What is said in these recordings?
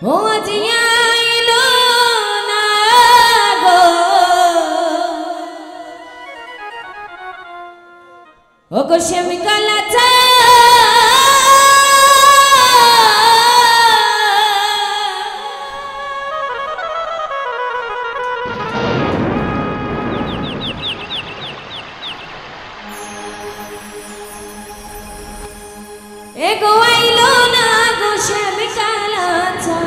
ও আজি আইলো না গো ও গো শ্যামকালা চা এগো আইলো না গো শ্যামকালা চা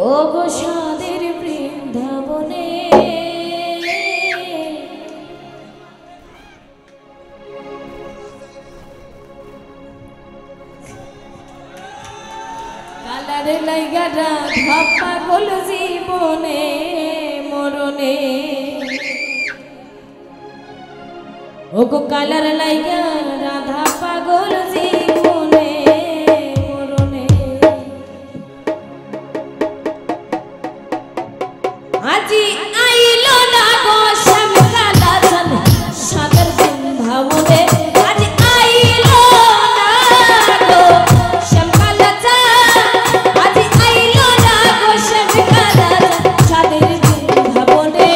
ও গো সাদের বৃন্দাবনে কালারে লাইগা রাধা পাগল জীবনে মরণে ও গো কালার লাইগা রাধা পাগল জীবনে মরণে আজি আইলো না গো শ্যামকালা চান সাদের বৃন্দাবনে আজি আইলো না গো শ্যামকালা চান আজি আইলো না গো শ্যামকালা চান সাদের বৃন্দাবনে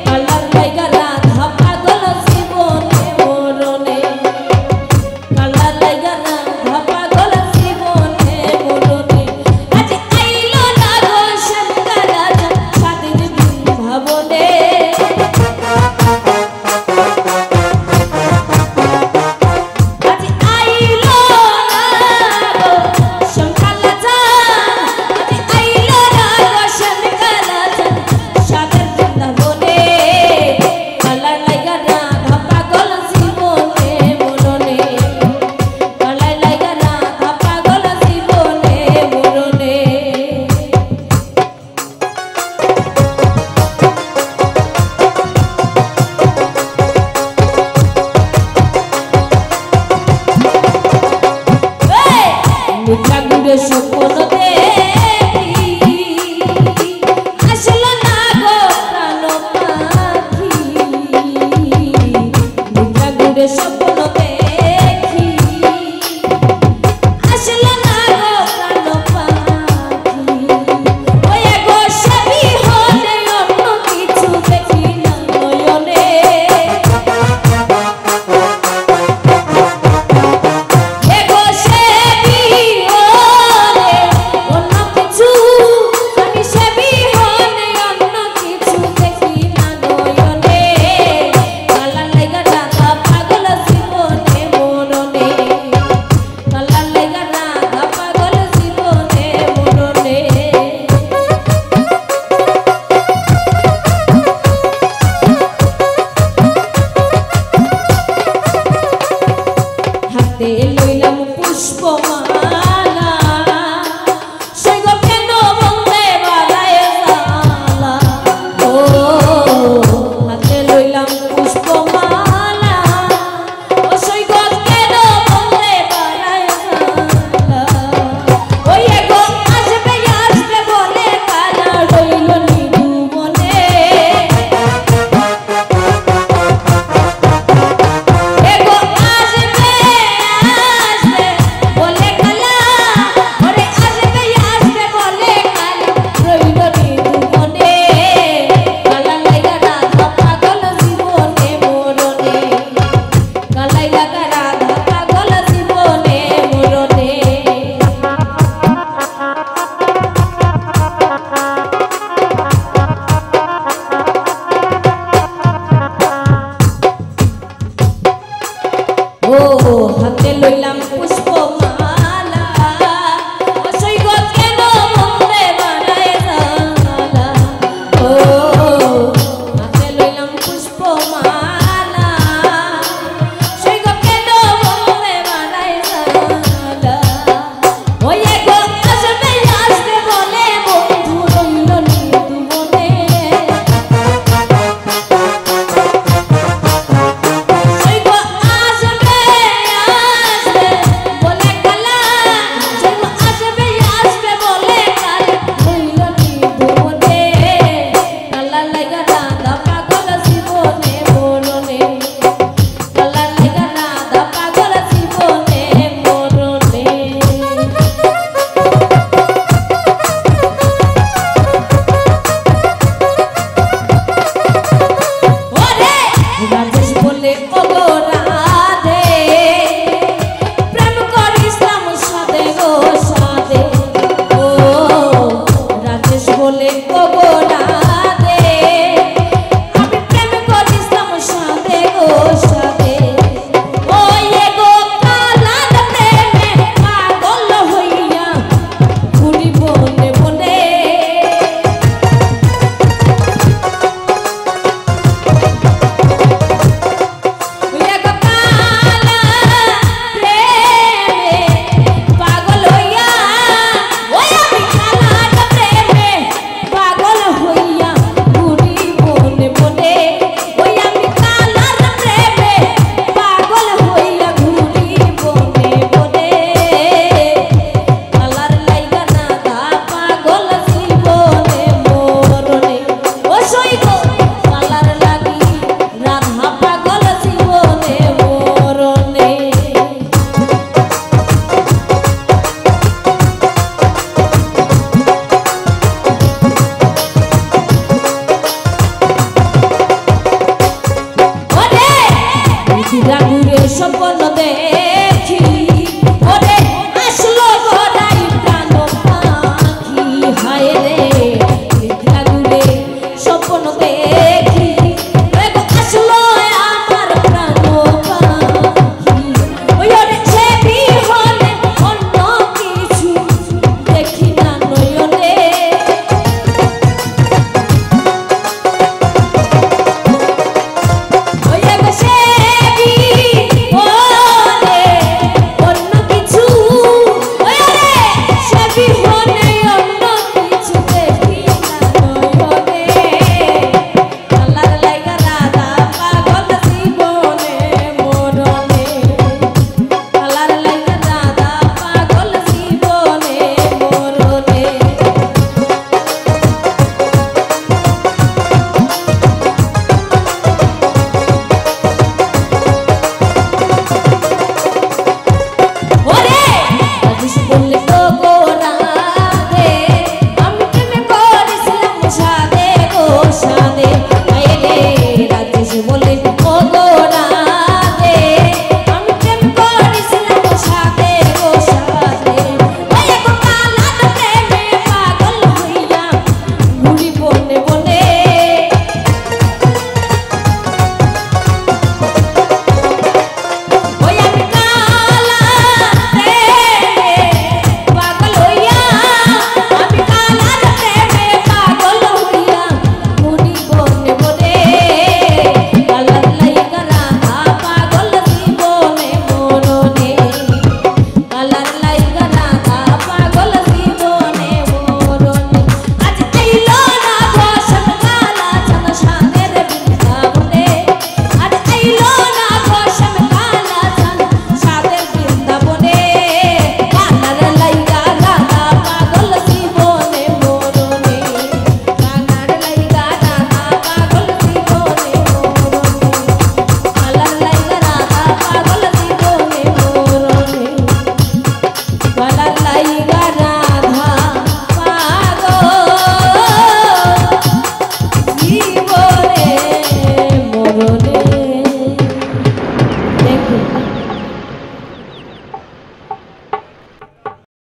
কালার লাইগা রাধা পাগল জীবনে মরণে কালার লাইগা রাধা পাগল জীবনে মরণে আজি আইলো না গো শ্যামকালা চান সাদের বৃন্দাবনে আজি আইলো না গো শ্যামকালা চান আজি আইলো না গো শ্যামকালা চান সাদের বৃন্দাবনে কালার লাইগা রাধা পাগল জীবনে মরণে কালার লাইগা রাধা পাগল জীবনে মরণে মিঠা গুড়ে স্বপ্ন দেখি আসলো না গো প্রাণ পাখি মিঠা গুড়ে স্বপ্ন দেখি আসলো না গো প্রাণ পাখি ওই গো সবই হলে অন্য কিছু দেখি না নয়নে এগো সেবি হলে অন্য কিছু আমি সেবি হলে অন্য কিছু দেখি না নয়নে কালার লাইগা রাধা পাগল জীবনে মরণে কালার লাইগা রাধা পাগল জীবনে মরণে হাতে লইলাম পুষ্পমালা